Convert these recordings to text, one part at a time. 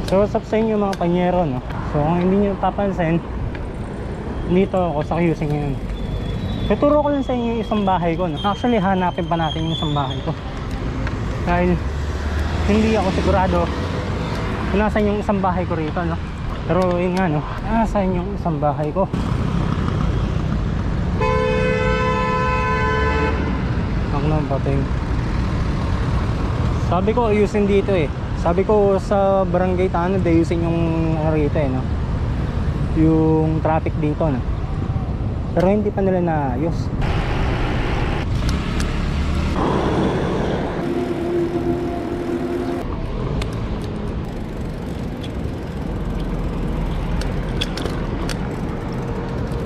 So what's up sa inyo mga panyero, no? So kung hindi nyo papansin, dito ako sa QC ngayon. Tuturo ko lang sa inyo yung isang bahay ko, no? Actually hanapin pa natin yung isang bahay ko, dahil hindi ako sigurado kung nasan yung isang bahay ko rito, no? Pero yun nga, no? Nasan yung isang bahay ko? Ako na pating. Sabi ko ayusin dito eh. Sabi ko sa barangay Tanod ayusin yung rito eh, no? Yung traffic dito, no? Pero hindi pa nila naayos.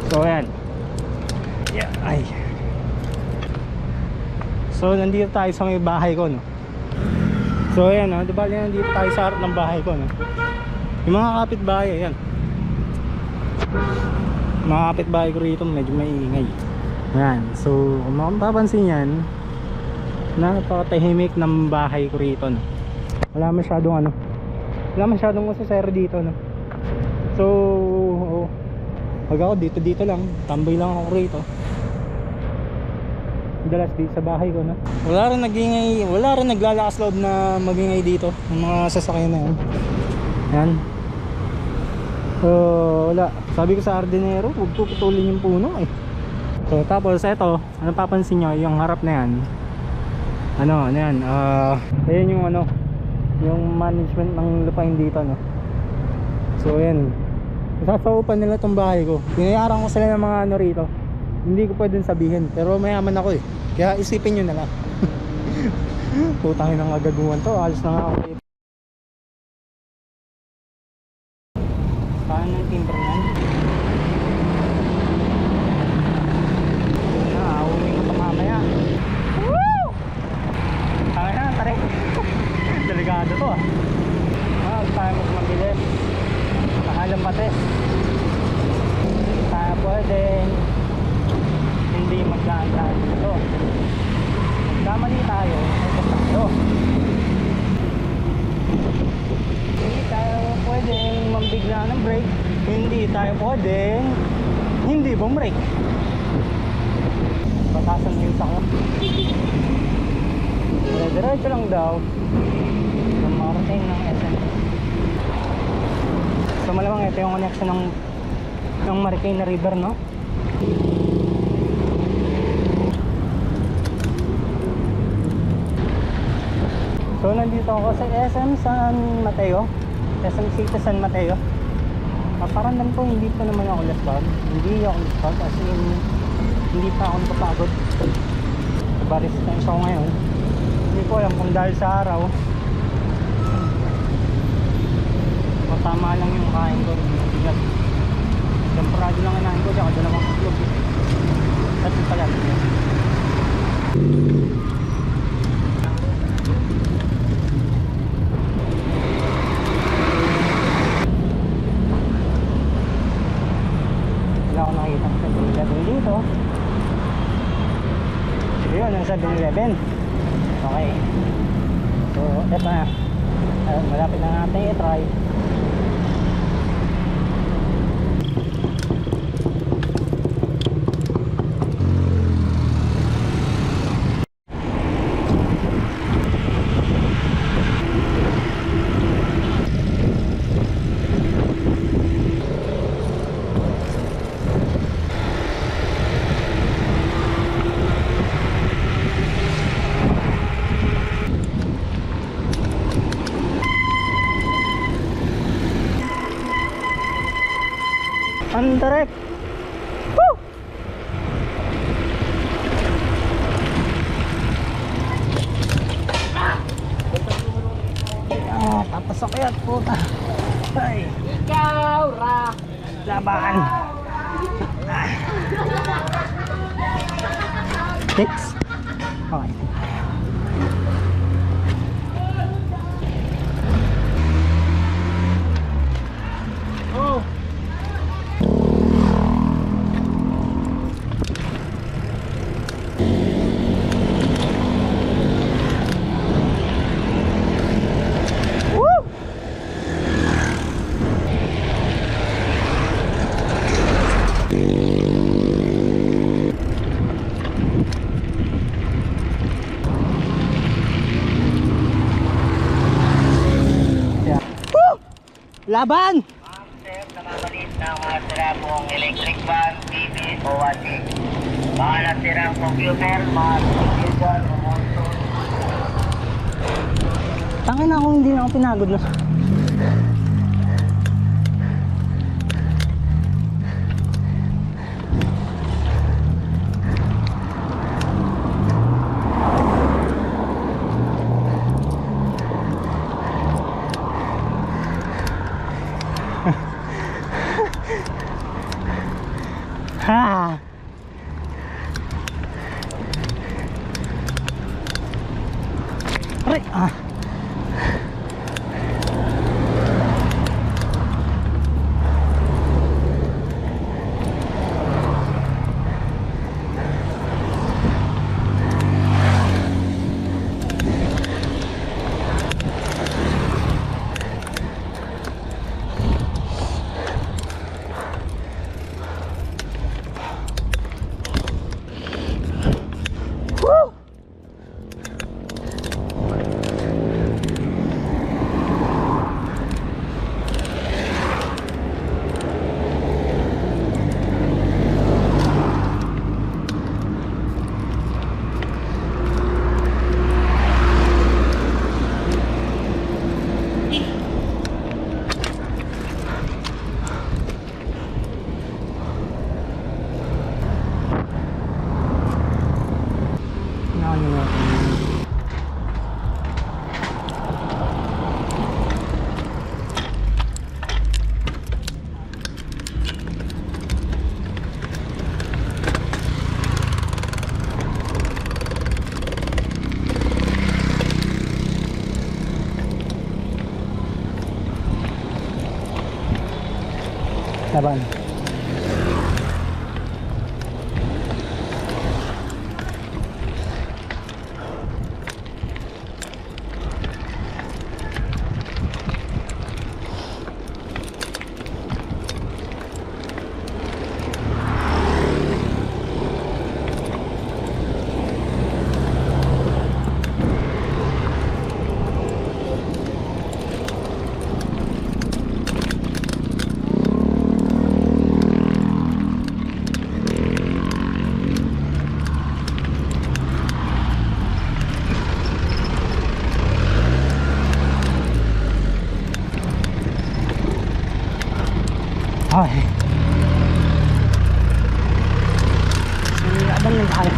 So ayan. Yeah, ay. So nandito tayo sa may bahay ko, no? So ayan, no? Diba nandito tayo sa harap ng bahay ko, no? Yung mga kapitbahay, ayan. Mga kapitbahay ko rito medyo maingay. Ayan, so kung mapapansin yan, napakatahimik ng bahay ko rito, no? Wala masyadong masasero dito, no? So pag ako dito lang, tambay lang ako rito. Dalas dito sa bahay ko, no? Wala rin naglalakas loob na magingay dito ng mga sasakyan na yan. Yan. So wala, sabi ko sa hardinero, huwag puputulin yung puno eh. So tapos eto, ano papansin nyo, yung harap na yan, ano yan, ayan yung ano, yung management ng lupain dito, no? So ayan, sasaupan nila tong bahay ko. Pinayaran ko sila ng mga ano rito. Hindi ko pwedeng sabihin, pero mayaman ako eh, kaya isipin nyo na lang. Putangin ng agaguhan to, alis na nga ako dito. Paano yung timbre nan? Uuwi ko pa mamaya. Woo! Tangin na, tarik. Delikado to ah. Tayo magmabilis. Nakalang bates. Tayo pwedeng hindi magdaan-daan dito. Magkamali tayo, ito tayo. Hindi tayo pwedeng mambigla ng brake. Hindi tayo pwedeng hindi bumbrake. Batasan yung sako. Diretso lang daw ng marating ng SM. So malamang ito yung connection ng Marikina River, no? So nandito ako sa SM San Mateo, SM City San Mateo. Paparamdam ko hindi pa naman ako laspag. Hindi ako laspag as in hindi pa ako napapagod. Resistance ako ngayon. Hindi ko alam kung dahil sa araw o tama lang yung kain ko. Temporado lang inahin ko, tsaka doon akong itlog. At yung pala wala akong nakikita sa 7-Eleven dito. Yun ang 7-Eleven. Okay, so eto na, malapit na natin i-try. Andarek. Woo! Papasok yan, puta. Ay. Ikaw, Ra. Laban. Six. Okay. Oh. Laban! Sir, nakakalit na sira pong electric fan, TV, o watching. Baka nasira ang computer, mga computer, remote. Tangin na kung hindi na ako pinagod na. Ha! Aray! Ah! Laban. Ay. Laban lang tayo.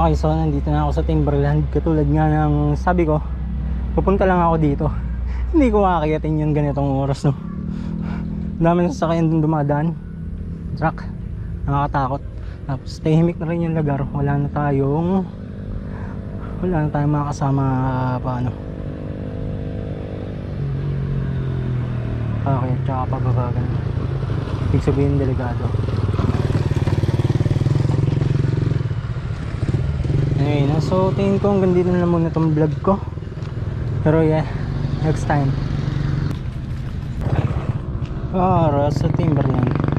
Okay, so nandito na ako sa Timberland. Katulad nga ng sabi ko, pupunta lang ako dito. Hindi ko makakayatin yung ganitong oras, no. Dami ng sasakyan dun dumadaan. Truck, nakakatakot. Tapos tahimik na rin yung lugar. Wala na tayong mga kasama paano. Okay, tsaka pababa ganun. Ibig sabihin delikado. Anyway, no? So tingin ko hanggang dito na lang muna itong vlog ko. Pero yeah, next time. Para sa Timberland.